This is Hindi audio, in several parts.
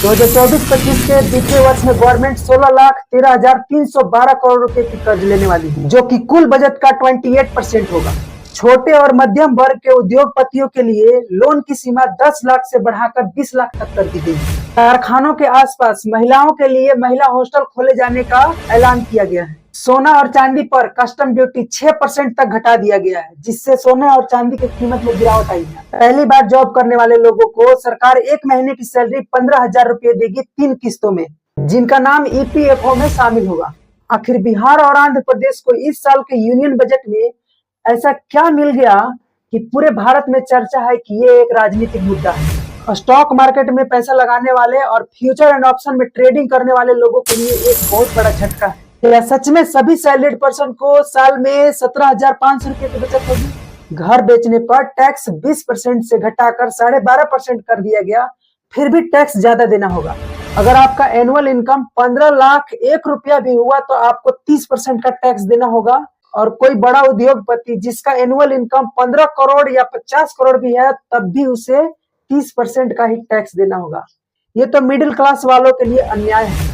2024-25 के वित्तीय वर्ष में गवर्नमेंट 16,13,312 करोड़ रुपए की कर्ज लेने वाली है, जो कि कुल बजट का 28% होगा। छोटे और मध्यम वर्ग के उद्योगपतियों के लिए लोन की सीमा 10 लाख से बढ़ाकर 20 लाख तक कर दी गई है। कारखानों के आसपास महिलाओं के लिए महिला हॉस्टल खोले जाने का ऐलान किया गया है। सोना और चांदी पर कस्टम ड्यूटी 6% तक घटा दिया गया है, जिससे सोने और चांदी की कीमत में गिरावट आई है। पहली बार जॉब करने वाले लोगों को सरकार 1 महीने की सैलरी 15,000 रुपए देगी 3 किस्तों में, जिनका नाम EPFO में शामिल होगा। आखिर बिहार और आंध्र प्रदेश को इस साल के यूनियन बजट में ऐसा क्या मिल गया कि पूरे भारत में चर्चा है कि ये एक राजनीतिक मुद्दा है। स्टॉक मार्केट में पैसा लगाने वाले और फ्यूचर एंड ऑप्शन में ट्रेडिंग करने वाले लोगों के लिए एक बहुत बड़ा झटका है। क्या सच में सभी सैलरीड पर्सन को साल में 17,500 रुपए की बचत होगी? घर बेचने पर टैक्स 20% से घटाकर 12.5% कर दिया गया, फिर भी टैक्स ज्यादा देना होगा। अगर आपका एनुअल इनकम 15 लाख 1 रुपया भी हुआ तो आपको 30% का टैक्स देना होगा। और कोई बड़ा उद्योगपति जिसका एनुअल इनकम 15 करोड़ या 50 करोड़ भी है, तब भी उसे 30% का ही टैक्स देना होगा। ये तो मिडिल क्लास वालों के लिए अन्याय है।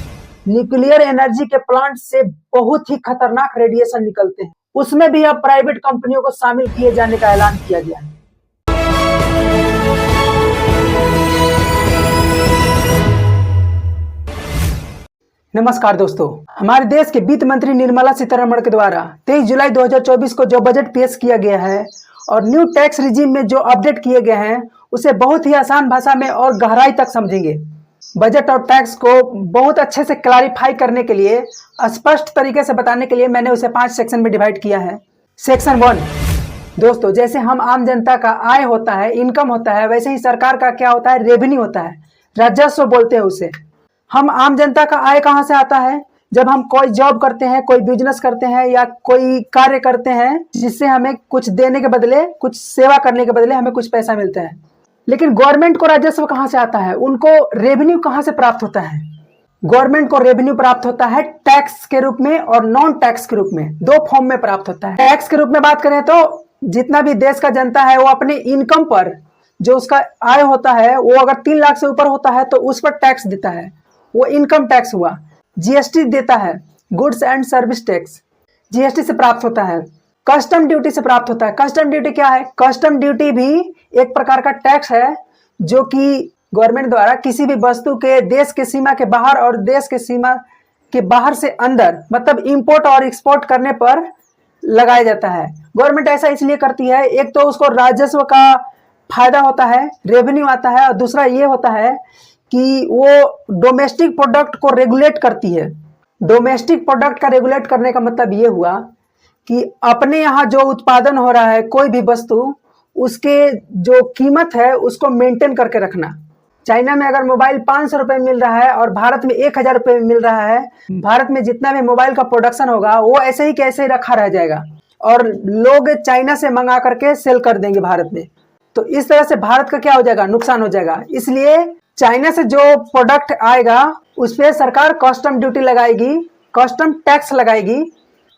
न्यूक्लियर एनर्जी के प्लांट से बहुत ही खतरनाक रेडिएशन निकलते हैं, उसमें भी अब प्राइवेट कंपनियों को शामिल किए जाने का ऐलान किया गया है। नमस्कार दोस्तों, हमारे देश के वित्त मंत्री निर्मला सीतारमण के द्वारा 23 जुलाई 2024 को जो बजट पेश किया गया है और न्यू टैक्स रिजीम में जो अपडेट किए गए हैं, उसे बहुत ही आसान भाषा में और गहराई तक समझेंगे। बजट और टैक्स को बहुत अच्छे से क्लैरिफाई करने के लिए, स्पष्ट तरीके से बताने के लिए मैंने उसे 5 सेक्शन में डिवाइड किया है। सेक्शन 1, दोस्तों, जैसे हम आम जनता का आय होता है, इनकम होता है, वैसे ही सरकार का क्या होता है, रेवेन्यू होता है, राजस्व बोलते हैं उसे। हम आम जनता का आय कहाँ से आता है? जब हम कोई जॉब करते हैं, कोई बिजनेस करते हैं या कोई कार्य करते हैं जिससे हमें कुछ देने के बदले, कुछ सेवा करने के बदले हमें कुछ पैसा मिलता है। लेकिन गवर्नमेंट को राजस्व कहाँ से आता है? उनको रेवेन्यू कहाँ से प्राप्त होता है? गवर्नमेंट को रेवेन्यू प्राप्त होता है टैक्स के रूप में और नॉन टैक्स के रूप में, 2 फॉर्म में प्राप्त होता है। टैक्स के रूप में बात करें तो जितना भी देश का जनता है वो अपने इनकम पर जो उसका आय होता है, वो अगर 3 लाख से ऊपर होता है तो उस पर टैक्स देता है, वो इनकम टैक्स हुआ। GST देता है, goods and service tax, GST से प्राप्त होता है। कस्टम ड्यूटी से प्राप्त होता है। कस्टम ड्यूटी क्या है? कस्टम ड्यूटी भी एक प्रकार का टैक्स है जो कि गवर्नमेंट द्वारा किसी भी वस्तु के देश के सीमा के बाहर और देश के सीमा के बाहर से अंदर, मतलब इंपोर्ट और एक्सपोर्ट करने पर लगाया जाता है। गवर्नमेंट ऐसा इसलिए करती है, एक तो उसको राजस्व का फायदा होता है, रेवेन्यू आता है, और दूसरा ये होता है कि वो डोमेस्टिक प्रोडक्ट को रेगुलेट करती है। डोमेस्टिक प्रोडक्ट का रेगुलेट करने का मतलब ये हुआ कि अपने यहाँ जो उत्पादन हो रहा है कोई भी वस्तु, उसके जो कीमत है उसको मेंटेन करके रखना। चाइना में अगर मोबाइल 500 रुपये मिल रहा है और भारत में 1,000 रुपये में मिल रहा है, भारत में जितना भी मोबाइल का प्रोडक्शन होगा वो ऐसे ही कैसे ही रखा रह जाएगा और लोग चाइना से मंगा करके सेल कर देंगे भारत में। तो इस तरह से भारत का क्या हो जाएगा? नुकसान हो जाएगा। इसलिए चाइना से जो प्रोडक्ट आएगा उस पर सरकार कस्टम ड्यूटी लगाएगी, कस्टम टैक्स लगाएगी,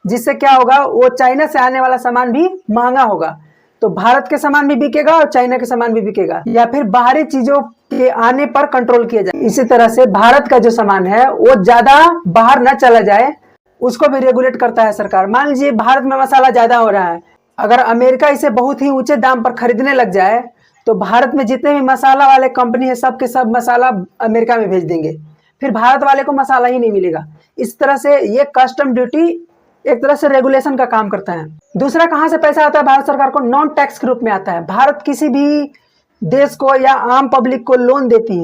जिससे क्या होगा, वो चाइना से आने वाला सामान भी महंगा होगा। तो भारत के सामान भी बिकेगा और चाइना के सामान भी बिकेगा, या फिर बाहरी चीजों के आने पर कंट्रोल किया जाए। इसी तरह से भारत का जो सामान है वो ज्यादा बाहर न चला जाए, उसको भी रेगुलेट करता है सरकार। मान लीजिए भारत में मसाला ज्यादा हो रहा है, अगर अमेरिका इसे बहुत ही ऊंचे दाम पर खरीदने लग जाए तो भारत में जितने भी मसाला वाले कंपनी है सब के सब मसाला अमेरिका में भेज देंगे, फिर भारत वाले को मसाला ही नहीं मिलेगा। इस तरह से ये कस्टम ड्यूटी एक तरह से रेगुलेशन का काम करता है। दूसरा, कहाँ से पैसा आता है भारत सरकार को? नॉन टैक्स के रूप में आता है। भारत किसी भी देश को या आम पब्लिक को लोन देती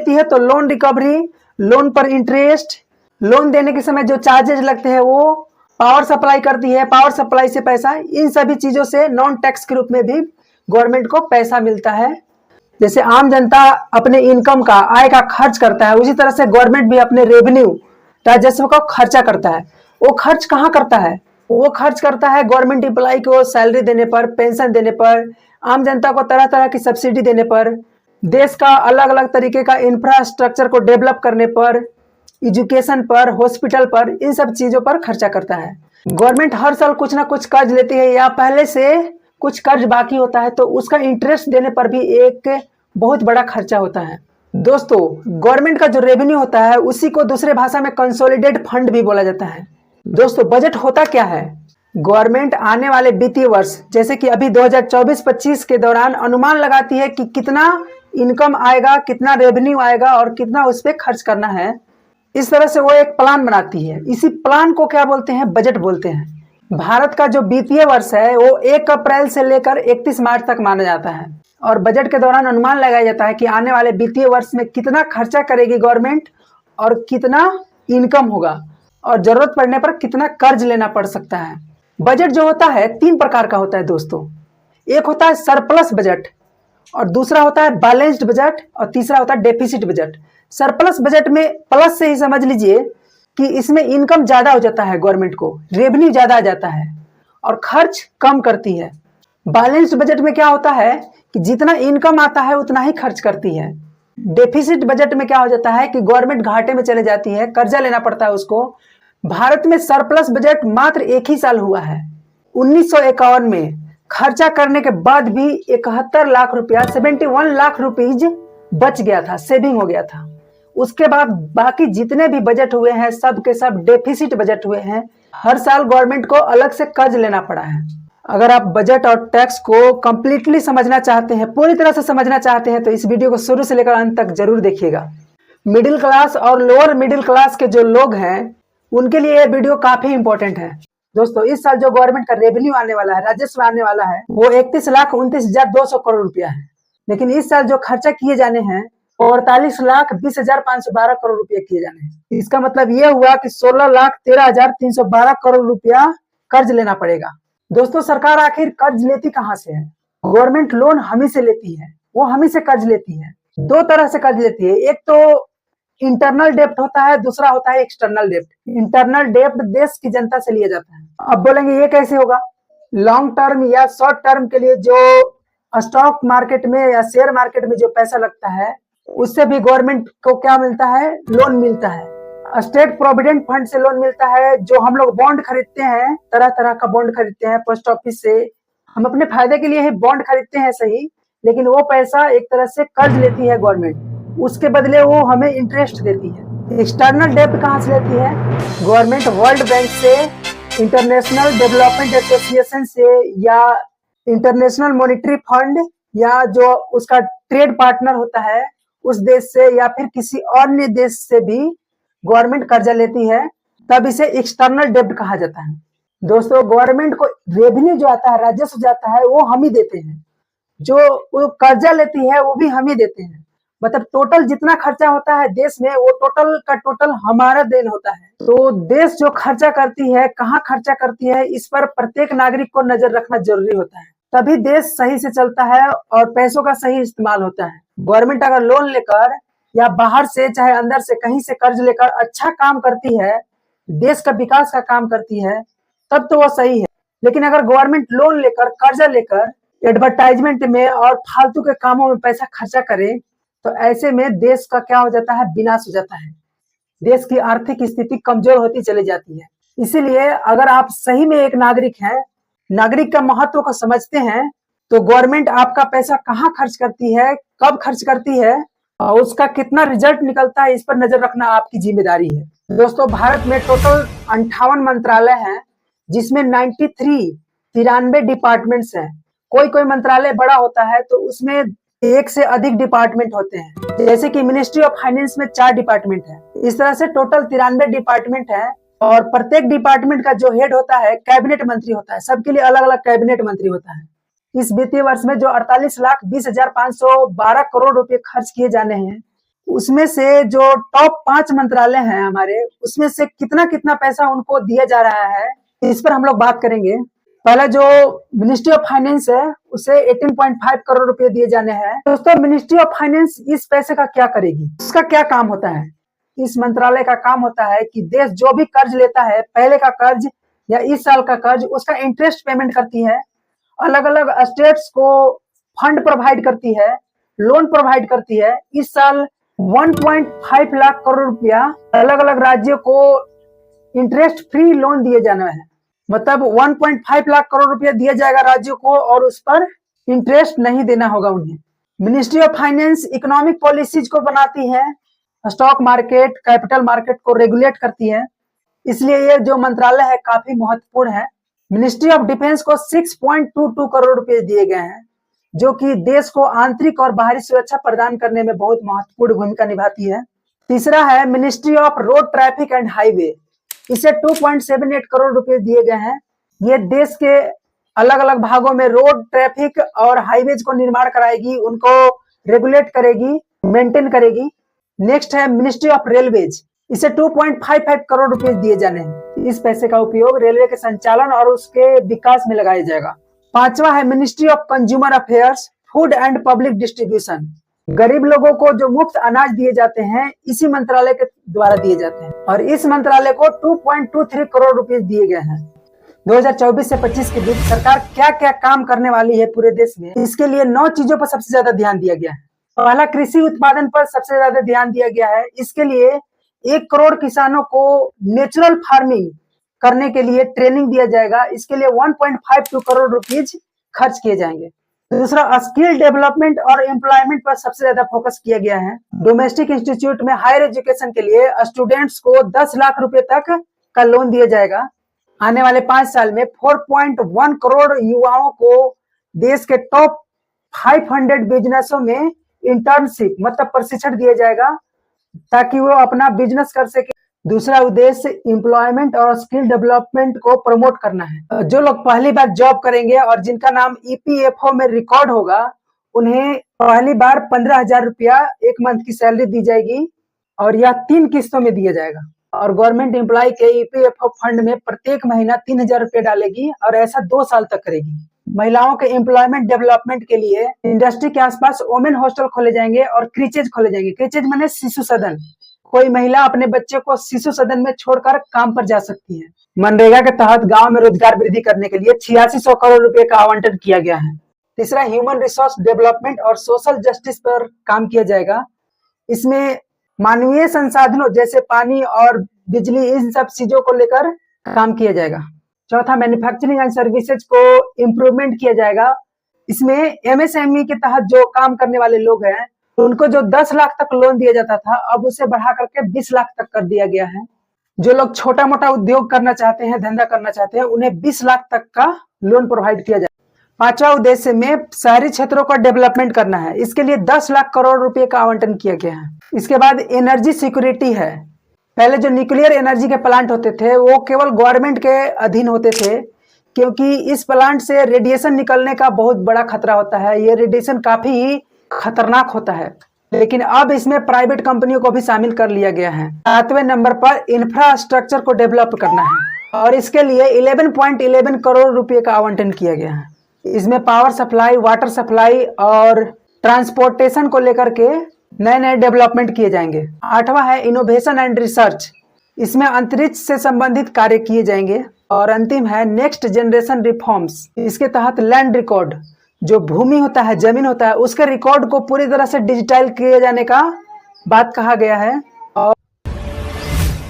है तो लोन रिकवरी, लोन पर इंटरेस्ट, लोन देने के समय जो चार्जेस लगते हैं वो पावर सप्लाई करती है, पावर सप्लाई से पैसा, इन सभी चीजों से नॉन टैक्स के रूप में भी गवर्नमेंट को पैसा मिलता है। जैसे आम जनता अपने इनकम का, आय का खर्च करता है, उसी तरह से गवर्नमेंट भी अपने रेवेन्यू, राजस्व का खर्चा करता है। वो खर्च कहाँ करता है? वो खर्च करता है गवर्नमेंट एम्प्लॉय को सैलरी देने पर, पेंशन देने पर, आम जनता को तरह तरह की सब्सिडी देने पर, देश का अलग अलग तरीके का इंफ्रास्ट्रक्चर को डेवलप करने पर, एजुकेशन पर, हॉस्पिटल पर, इन सब चीजों पर खर्चा करता है। गवर्नमेंट हर साल कुछ ना कुछ कर्ज लेती है या पहले से कुछ कर्ज बाकी होता है तो उसका इंटरेस्ट देने पर भी एक बहुत बड़ा खर्चा होता है। दोस्तों, गवर्नमेंट का जो रेवेन्यू होता है उसी को दूसरे भाषा में कंसोलिडेट फंड भी बोला जाता है। दोस्तों, बजट होता क्या है? गवर्नमेंट आने वाले वित्तीय वर्ष जैसे कि अभी 2024-25 के दौरान अनुमान लगाती है कि कितना इनकम आएगा, कितना रेवेन्यू आएगा और कितना उस पर खर्च करना है। इस तरह से वो एक प्लान बनाती है। इसी प्लान को क्या बोलते हैं? बजट बोलते हैं। भारत का जो वित्तीय वर्ष है वो 1 अप्रैल से लेकर 31 मार्च तक माना जाता है और बजट के दौरान अनुमान लगाया जाता है कि आने वाले वित्तीय वर्ष में कितना खर्चा करेगी गवर्नमेंट और कितना इनकम होगा और जरूरत पड़ने पर कितना कर्ज लेना पड़ सकता है। बजट जो होता है 3 प्रकार का होता है दोस्तों। एक होता है सरप्लस बजट और दूसरा होता है बैलेंस्ड बजट और तीसरा होता है डेफिसिट बजट। सरप्लस बजट में प्लस से ही समझ लीजिए कि इसमें इनकम ज्यादा हो जाता है, गवर्नमेंट को रेवेन्यू ज्यादा आ जाता है और खर्च कम करती है। बैलेंस्ड बजट में क्या होता है कि जितना इनकम आता है उतना ही खर्च करती है। डेफिसिट बजट में क्या हो जाता है कि गवर्नमेंट घाटे में चले जाती है, कर्जा लेना पड़ता है उसको। भारत में सरप्लस बजट मात्र एक ही साल हुआ है, 1951 में। खर्चा करने के बाद भी 71 लाख रुपया 71 लाख रुपीज बच गया था, सेविंग हो गया था। उसके बाद बाकी जितने भी बजट हुए हैं सब के सब डेफिसिट बजट हुए हैं। हर साल गवर्नमेंट को अलग से कर्ज लेना पड़ा है। अगर आप बजट और टैक्स को कंप्लीटली समझना चाहते हैं, पूरी तरह से समझना चाहते हैं, तो इस वीडियो को शुरू से लेकर अंत तक जरूर देखिएगा। मिडिल क्लास और लोअर मिडिल क्लास के जो लोग हैं उनके लिए ये वीडियो काफी इंपॉर्टेंट है। दोस्तों, इस साल जो गवर्नमेंट का रेवेन्यू आने वाला है, राजस्व आने वाला है, वो 31,29,200 करोड़ रुपया है। लेकिन इस साल जो खर्चा किए जाने हैं 48,20,512 करोड़ रुपया किए जाने हैं। इसका मतलब ये हुआ कि 16,13,312 करोड़ रुपया कर्ज लेना पड़ेगा। दोस्तों, सरकार आखिर कर्ज लेती कहाँ से है? गवर्नमेंट लोन हम ही से लेती है, वो हम ही से कर्ज लेती है। 2 तरह से कर्ज लेती है, एक तो इंटरनल डेप्ट होता है, दूसरा होता है एक्सटर्नल डेप्ट। इंटरनल डेप्ट देश की जनता से लिया जाता है। अब बोलेंगे ये कैसे होगा? लॉन्ग टर्म या शॉर्ट टर्म के लिए जो स्टॉक मार्केट में या शेयर मार्केट में जो पैसा लगता है उससे भी गवर्नमेंट को क्या मिलता है? लोन मिलता है। स्टेट प्रोविडेंट फंड से लोन मिलता है। जो हम लोग बॉन्ड खरीदते हैं, तरह तरह का बॉन्ड खरीदते हैं पोस्ट ऑफिस से, हम अपने फायदे के लिए ही बॉन्ड खरीदते हैं, सही, लेकिन वो पैसा एक तरह से कर्ज लेती है गवर्नमेंट, उसके बदले वो हमें इंटरेस्ट देती है। एक्सटर्नल डेब्ट कहाँ से लेती है? गवर्नमेंट वर्ल्ड बैंक से, इंटरनेशनल डेवलपमेंट एसोसिएशन से या इंटरनेशनल मॉनिटरी फंड या जो उसका ट्रेड पार्टनर होता है उस देश से या फिर किसी अन्य देश से भी गवर्नमेंट कर्जा लेती है, तब इसे एक्सटर्नल डेब्ट कहा जाता है। दोस्तों, गवर्नमेंट को रेवेन्यू जो आता है, राजस्व जाता है, वो हम ही देते हैं। जो वो कर्जा लेती है वो भी हम ही देते हैं। मतलब टोटल जितना खर्चा होता है देश में वो टोटल का टोटल हमारा देन होता है। तो देश जो खर्चा करती है, कहाँ खर्चा करती है, इस पर प्रत्येक नागरिक को नजर रखना जरूरी होता है, तभी देश सही से चलता है और पैसों का सही इस्तेमाल होता है। गवर्नमेंट अगर लोन लेकर या बाहर से चाहे अंदर से कहीं से कर्ज लेकर अच्छा काम करती है, देश का विकास का काम करती है, तब तो वो सही है। लेकिन अगर गवर्नमेंट लोन लेकर, कर्जा लेकर एडवर्टाइजमेंट में और फालतू के कामों में पैसा खर्चा करे तो ऐसे में देश का क्या हो जाता है? विनाश हो जाता है। देश की आर्थिक स्थिति कमजोर होती चली जाती है। इसीलिए अगर आप सही में एक नागरिक हैं, नागरिक का महत्व को समझते हैं, तो गवर्नमेंट आपका पैसा कहाँ खर्च करती है, कब खर्च करती है और उसका कितना रिजल्ट निकलता है, इस पर नजर रखना आपकी जिम्मेदारी है। दोस्तों, भारत में टोटल 58 मंत्रालय हैं, जिसमें 93 डिपार्टमेंट्स हैं। कोई कोई मंत्रालय बड़ा होता है तो उसमें एक से अधिक डिपार्टमेंट होते हैं, जैसे कि मिनिस्ट्री ऑफ फाइनेंस में 4 डिपार्टमेंट है। इस तरह से टोटल 93 डिपार्टमेंट है और प्रत्येक डिपार्टमेंट का जो हेड होता है कैबिनेट मंत्री होता है। सबके लिए अलग अलग कैबिनेट मंत्री होता है। इस वित्तीय वर्ष में जो 48,20,512 करोड़ रुपए खर्च किए जाने हैं, उसमें से जो टॉप 5 मंत्रालय हैं हमारे, उसमें से कितना कितना पैसा उनको दिया जा रहा है, इस पर हम लोग बात करेंगे। पहला जो मिनिस्ट्री ऑफ फाइनेंस है उसे 18.5 करोड़ रुपए दिए जाने हैं। दोस्तों, मिनिस्ट्री ऑफ फाइनेंस इस पैसे का क्या करेगी? इसका क्या काम होता है? इस मंत्रालय का काम होता है कि देश जो भी कर्ज लेता है, पहले का कर्ज या इस साल का कर्ज, उसका इंटरेस्ट पेमेंट करती है। अलग अलग स्टेट्स को फंड प्रोवाइड करती है, लोन प्रोवाइड करती है। इस साल 1.5 लाख करोड़ रुपया अलग अलग राज्यों को इंटरेस्ट फ्री लोन दिए जाना है। मतलब 1.5 लाख करोड़ रुपया दिया जाएगा राज्यों को और उस पर इंटरेस्ट नहीं देना होगा उन्हें। Ministry of finance economic policies को बनाती है, स्टॉक मार्केट, कैपिटल मार्केट को रेगुलेट करती है, इसलिए ये जो मंत्रालय है काफी महत्वपूर्ण है। मिनिस्ट्री ऑफ डिफेंस को 6.22 करोड़ रुपए दिए गए हैं, जो कि देश को आंतरिक और बाहरी सुरक्षा प्रदान करने में बहुत महत्वपूर्ण भूमिका निभाती है। तीसरा है ministry of road traffic and highway, इसे 2.78 करोड़ रुपए दिए गए हैं। ये देश के अलग अलग भागों में रोड ट्रैफिक और हाईवेज को निर्माण कराएगी, उनको रेगुलेट करेगी, मेंटेन करेगी। नेक्स्ट है मिनिस्ट्री ऑफ रेलवेज, इसे 2.55 करोड़ रुपए दिए जाने हैं। इस पैसे का उपयोग रेलवे के संचालन और उसके विकास में लगाया जाएगा। पांचवा है ministry of consumer affairs, food and public distribution, गरीब लोगों को जो मुफ्त अनाज दिए जाते हैं इसी मंत्रालय के द्वारा दिए जाते हैं, और इस मंत्रालय को 2.23 करोड़ रुपए दिए गए हैं। 2024 से 25 के बीच सरकार क्या क्या काम करने वाली है पूरे देश में, इसके लिए 9 चीजों पर सबसे ज्यादा ध्यान दिया गया है। पहला, कृषि उत्पादन पर सबसे ज्यादा ध्यान दिया गया है। इसके लिए 1 करोड़ किसानों को नेचुरल फार्मिंग करने के लिए ट्रेनिंग दिया जाएगा। इसके लिए 1.52 करोड़ रुपीज खर्च किए जाएंगे। दूसरा, स्किल डेवलपमेंट और एम्प्लॉयमेंट पर सबसे ज्यादा फोकस किया गया है। डोमेस्टिक इंस्टीट्यूट में हायर एजुकेशन के लिए स्टूडेंट्स को 10 लाख रुपए तक का लोन दिया जाएगा। आने वाले 5 साल में 4.1 करोड़ युवाओं को देश के टॉप 500 बिजनेसों में इंटर्नशिप मतलब प्रशिक्षण दिया जाएगा, ताकि वो अपना बिजनेस कर सके। दूसरा उद्देश्य एम्प्लॉयमेंट और स्किल डेवलपमेंट को प्रमोट करना है। जो लोग पहली बार जॉब करेंगे और जिनका नाम EPFO में रिकॉर्ड होगा, उन्हें पहली बार 15,000 रुपया 1 मंथ की सैलरी दी जाएगी, और यह 3 किस्तों में दिया जाएगा। और गवर्नमेंट एम्प्लॉय के EPFO फंड में प्रत्येक महीना 3,000 रुपये डालेगी, और ऐसा 2 साल तक करेगी। महिलाओं के एम्प्लॉयमेंट डेवलपमेंट के लिए इंडस्ट्री के आसपास वोमेन हॉस्टल खोले जाएंगे और क्रीचेज खोले जाएंगे। क्रीचेज माने शिशु सदन। कोई महिला अपने बच्चे को शिशु सदन में छोड़कर काम पर जा सकती है। मनरेगा के तहत गांव में रोजगार वृद्धि करने के लिए 8600 करोड़ रुपए का आवंटन किया गया है। तीसरा, ह्यूमन रिसोर्स डेवलपमेंट और सोशल जस्टिस पर काम किया जाएगा। इसमें मानवीय संसाधनों जैसे पानी और बिजली, इन सब चीजों को लेकर काम किया जाएगा। चौथा, मैन्युफैक्चरिंग एंड सर्विसेज को इम्प्रूवमेंट किया जाएगा। इसमें MSME के तहत जो काम करने वाले लोग हैं, उनको जो 10 लाख तक लोन दिया जाता था, अब उसे बढ़ा करके 20 लाख तक कर दिया गया है। जो लोग छोटा मोटा उद्योग करना चाहते हैं, धंधा करना चाहते हैं, उन्हें 20 लाख तक का लोन प्रोवाइड किया जाए। पांचवा उद्देश्य में शहरी क्षेत्रों का डेवलपमेंट करना है। इसके लिए 10 लाख करोड़ रुपए का आवंटन किया गया है। इसके बाद एनर्जी सिक्योरिटी है। पहले जो न्यूक्लियर एनर्जी के प्लांट होते थे वो केवल गवर्नमेंट के अधीन होते थे, क्योंकि इस प्लांट से रेडिएशन निकलने का बहुत बड़ा खतरा होता है। ये रेडिएशन काफी खतरनाक होता है, लेकिन अब इसमें प्राइवेट कंपनियों को भी शामिल कर लिया गया है। 7वें नंबर पर इंफ्रास्ट्रक्चर को डेवलप करना है, और इसके लिए 11.11 करोड़ रुपए का आवंटन किया गया है। इसमें पावर सप्लाई, वाटर सप्लाई और ट्रांसपोर्टेशन को लेकर के नए नए डेवलपमेंट किए जाएंगे। 8वां है इनोवेशन एंड रिसर्च, इसमें अंतरिक्ष से संबंधित कार्य किए जाएंगे। और अंतिम है नेक्स्ट जनरेशन रिफॉर्म्स। इसके तहत लैंड रिकॉर्ड, जो भूमि होता है, जमीन होता है, उसके रिकॉर्ड को पूरी तरह से डिजिटल किए जाने का बात कहा गया है। और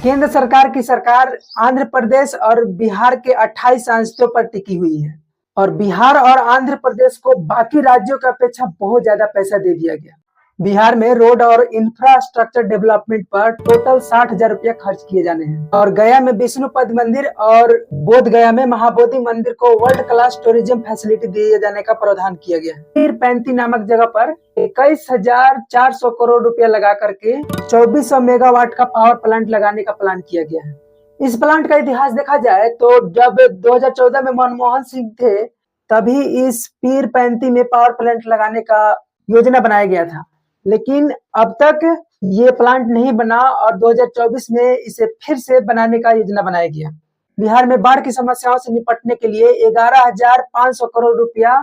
केंद्र सरकार की सरकार आंध्र प्रदेश और बिहार के 28 सांसदों पर टिकी हुई है, और बिहार और आंध्र प्रदेश को बाकी राज्यों की अपेक्षा बहुत ज्यादा पैसा दे दिया गया। बिहार में रोड और इंफ्रास्ट्रक्चर डेवलपमेंट पर टोटल 60,000 रुपया खर्च किए जाने हैं। और गया में विष्णुपद मंदिर और बोध गया में महाबोधि मंदिर को वर्ल्ड क्लास टूरिज्म फैसिलिटी दिए जाने का प्रावधान किया गया है। पीर पैंती नामक जगह पर 21,400 करोड़ रुपया लगा करके 2400 मेगावाट का पावर प्लांट लगाने का प्लान किया गया है। इस प्लांट का इतिहास देखा जाए तो जब 2014 में मनमोहन सिंह थे, तभी इस पीर पैंती में पावर प्लांट लगाने का योजना बनाया गया था, लेकिन अब तक ये प्लांट नहीं बना, और 2024 में इसे फिर से बनाने का योजना बनाया गया। बिहार में बाढ़ की समस्याओं से निपटने के लिए 11,500 करोड़ रुपया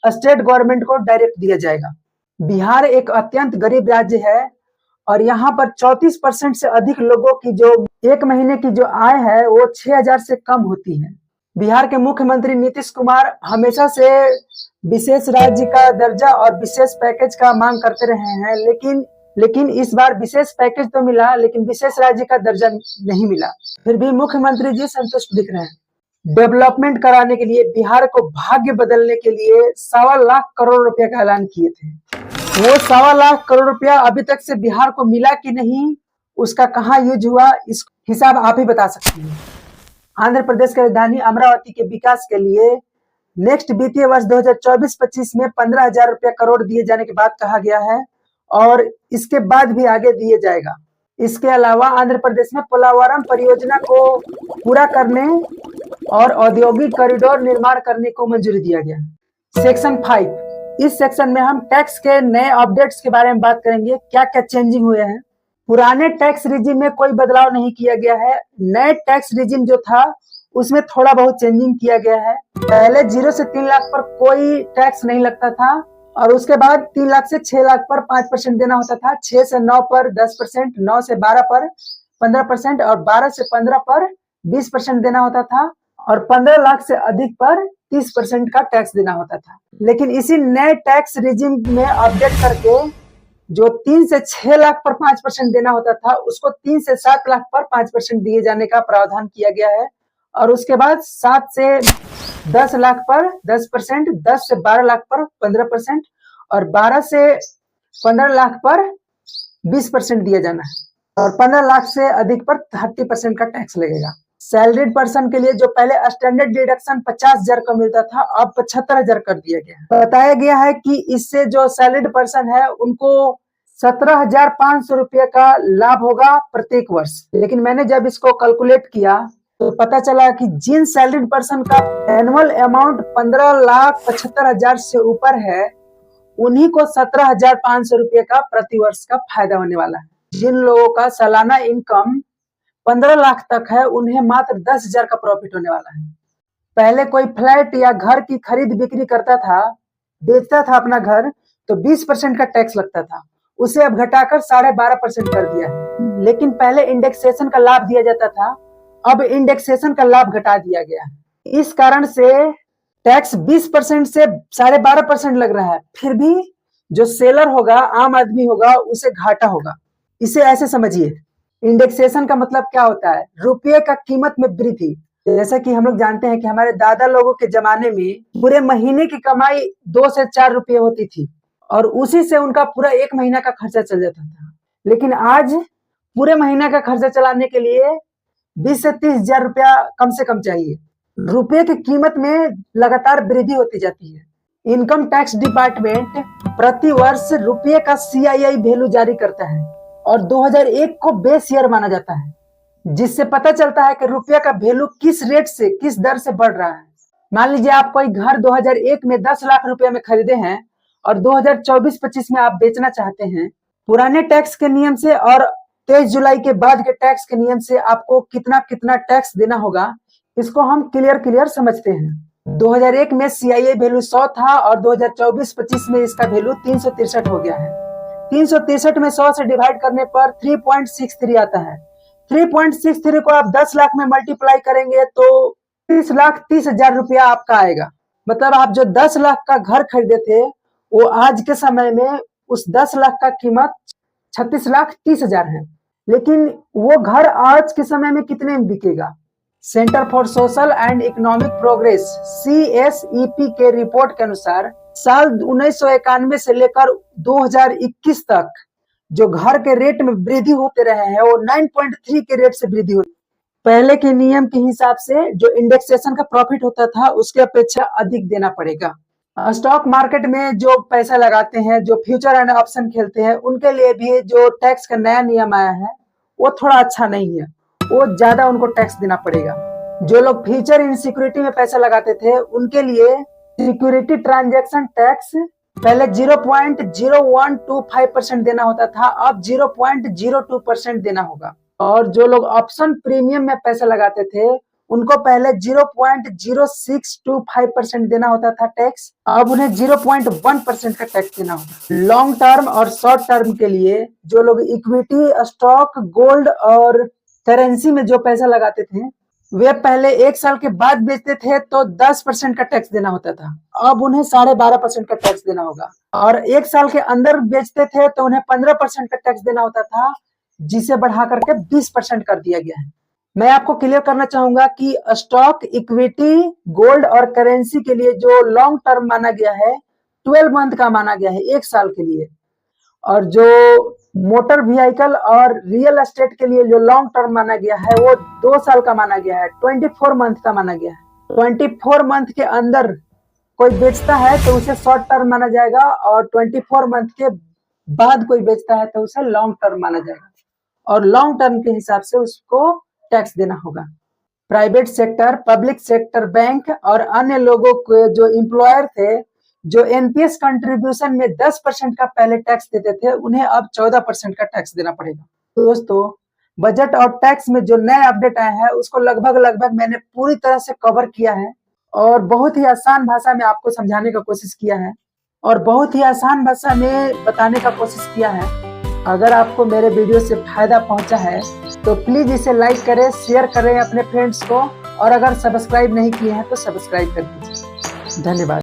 स्टेट गवर्नमेंट को डायरेक्ट दिया जाएगा। बिहार एक अत्यंत गरीब राज्य है, और यहाँ पर 34% से अधिक लोगों की जो 1 महीने की जो आय है वो 6,000 से कम होती है। बिहार के मुख्यमंत्री नीतीश कुमार हमेशा से विशेष राज्य का दर्जा और विशेष पैकेज का मांग करते रहे हैं, लेकिन इस बार विशेष पैकेज तो मिला, लेकिन विशेष राज्य का दर्जा नहीं मिला। फिर भी मुख्यमंत्री जी संतुष्ट दिख रहे हैं। डेवलपमेंट कराने के लिए, बिहार को भाग्य बदलने के लिए 1.25 लाख करोड़ रुपए का ऐलान किए थे। वो 1.25 लाख करोड़ रुपया अभी तक से बिहार को मिला कि नहीं, उसका कहाँ यूज हुआ, इस हिसाब आप ही बता सकती हैं। आंध्र प्रदेश की राजधानी अमरावती के विकास के लिए नेक्स्ट वित्तीय वर्ष 2024-25 में 15,000 रुपया करोड़ दिए जाने के बाद कहा गया है, और इसके बाद भी आगे दिए जाएगा। इसके अलावा आंध्र प्रदेश में पोलावरम परियोजना को पूरा करने और औद्योगिक कॉरिडोर निर्माण करने को मंजूरी दिया गया। सेक्शन 5, इस सेक्शन में हम टैक्स के नए अपडेट्स के बारे में बात करेंगे, क्या क्या चेंजिंग हुए हैं। पुराने टैक्स रिजिम में कोई बदलाव नहीं किया गया है। नए टैक्स रिजिम जो था उसमें थोड़ा बहुत चेंजिंग किया गया है। पहले 0 से 3 लाख पर कोई टैक्स नहीं लगता था, और उसके बाद 3 लाख से 6 लाख पर 5% देना होता था, 6 से 9 पर 10%, 9 से 12 पर 15% और 12 से 15 पर 20% देना होता था, और 15 लाख से अधिक पर 30% का टैक्स देना होता था। लेकिन इसी नए टैक्स रिजिम में अपडेट करके जो 3 से 6 लाख पर 5% देना होता था, उसको 3 से 7 लाख पर 5% दिए जाने का प्रावधान किया गया है, और उसके बाद 7 से 10 लाख पर 10%, 10 से 12 लाख पर 15% और 12 से 15 लाख पर 20% दिया जाना है, और 15 लाख से अधिक पर 30% का टैक्स लगेगा। सैलरीड पर्सन के लिए जो पहले स्टैंडर्ड डिडक्शन 50,000 का मिलता था, अब 75,000 कर दिया गया है। बताया गया है कि इससे जो सैलरीड पर्सन है उनको 17,500 रुपये का लाभ होगा प्रत्येक वर्ष। लेकिन मैंने जब इसको कैलकुलेट किया तो पता चला कि जिन सैलरीड पर्सन का एनुअल अमाउंट 15,75,000 से ऊपर है, उन्हीं को 17,500 रुपये का प्रतिवर्ष का फायदा होने वाला है। जिन लोगों का सालाना इनकम 15 लाख तक है, उन्हें मात्र 10,000 का प्रॉफिट होने वाला है। पहले कोई फ्लैट या घर की खरीद बिक्री करता था, बेचता था अपना घर, तो 20% का टैक्स लगता था, उसे अब घटाकर 12.5% कर दिया है। लेकिन पहले इंडेक्सेशन का लाभ दिया जाता था, अब इंडेक्सेशन का लाभ घटा दिया गया है। इस कारण से टैक्स 20% से 12.5% लग रहा है। फिर भी जो सेलर होगा, आम आदमी होगा, उसे घाटा होगा। इसे ऐसे समझिए, इंडेक्सेशन का मतलब क्या होता है? रुपये का कीमत में वृद्धि। जैसा कि हम लोग जानते हैं कि हमारे दादा लोगों के जमाने में पूरे महीने की कमाई 2 से 4 रुपये होती थी, और उसी से उनका पूरा 1 महीना का खर्चा चल जाता था। लेकिन आज पूरे महीना का खर्चा चलाने के लिए 20 से 30,000 रुपया कम से कम चाहिए। रुपये की कीमत में लगातार वृद्धि होती जाती है। इनकम टैक्स डिपार्टमेंट प्रति वर्ष रुपये का CII वैल्यू जारी करता है, और 2001 को बेस ईयर माना जाता है, जिससे पता चलता है कि रुपये का वैल्यू किस रेट से, किस दर से बढ़ रहा है। मान लीजिए आप कोई घर 2001 में 10 लाख रुपए में खरीदे हैं, और 2024-25 में आप बेचना चाहते हैं। पुराने टैक्स के नियम से और 23 जुलाई के बाद के टैक्स के नियम से आपको कितना कितना टैक्स देना होगा, इसको हम क्लियर समझते हैं। 2001 में CII वैल्यू 100 था, और 2024-25 में इसका वैल्यू 363 हो गया है। 363 में 100 से डिवाइड करने पर 3.63 आता है। 3.63 को आप 10 लाख में मल्टीप्लाई करेंगे तो 30,30,000 रुपया आपका आएगा। मतलब आप जो 10 लाख का घर खरीदे थे, वो आज के समय में उस 10 लाख का कीमत 36,30,000 है। लेकिन वो घर आज के समय में कितने में बिकेगा? Centre for social and economic progress CSEP के रिपोर्ट के अनुसार साल 1991 से लेकर 2021 तक जो घर के रेट में वृद्धि होते रहे हैं, वो 9.3 के रेट से वृद्धि होती। पहले के नियम के हिसाब से जो इंडेक्सेशन का प्रॉफिट होता था, उसके अपेक्षा अधिक देना पड़ेगा। स्टॉक मार्केट में जो पैसा लगाते हैं, जो फ्यूचर एंड ऑप्शन खेलते हैं, उनके लिए भी जो टैक्स का नया नियम आया है वो थोड़ा अच्छा नहीं है, वो ज्यादा उनको टैक्स देना पड़ेगा। जो लोग फ्यूचर इन सिक्योरिटी में पैसा लगाते थे, उनके लिए सिक्योरिटी ट्रांजैक्शन टैक्स पहले 0.0125% देना होता था, अब 0.02% देना होगा। और जो लोग ऑप्शन प्रीमियम में पैसा लगाते थे, उनको पहले 0.0625% देना होता था टैक्स, अब उन्हें 0.1% का टैक्स देना होगा। लॉन्ग टर्म और शॉर्ट टर्म के लिए जो लोग इक्विटी, स्टॉक, गोल्ड और करेंसी में जो पैसा लगाते थे, वे पहले 1 साल के बाद बेचते थे तो 10% का टैक्स देना होता था, अब उन्हें 12.5% का टैक्स देना होगा। और 1 साल के अंदर बेचते थे तो उन्हें 15% का टैक्स देना होता था, जिसे बढ़ा करके 20% कर दिया गया है। मैं आपको क्लियर करना चाहूंगा कि स्टॉक, इक्विटी, गोल्ड और करेंसी के लिए जो लॉन्ग टर्म माना गया है, 12 मंथ का माना गया है, 1 साल के लिए। और जो मोटर व्हीकल और रियल एस्टेट के लिए जो लॉन्ग टर्म माना गया है वो 2 साल का माना गया है, 24 मंथ का माना गया है। 24 मंथ के अंदर कोई बेचता है तो उसे शॉर्ट टर्म माना जाएगा और 24 मंथ के बाद कोई बेचता है तो उसे लॉन्ग टर्म माना जाएगा और लॉन्ग टर्म के हिसाब से उसको टैक्स देना होगा। Private sector, public sector, bank और अन्य लोगों के जो एम्प्लॉयर थे जो एनपीएस कंट्रीब्यूशन में 10% का पहले टैक्स देते थे, उन्हें अब 14% का टैक्स देना पड़ेगा। तो दोस्तों, बजट और टैक्स में जो नए अपडेट आए हैं उसको लगभग मैंने पूरी तरह से कवर किया है और बहुत ही आसान भाषा में आपको समझाने का कोशिश किया है और बहुत ही आसान भाषा में बताने का कोशिश किया है। अगर आपको मेरे वीडियो से फायदा पहुंचा है तो प्लीज इसे लाइक करें, शेयर करें अपने फ्रेंड्स को और अगर सब्सक्राइब नहीं किए हैं तो सब्सक्राइब कर दीजिए। धन्यवाद।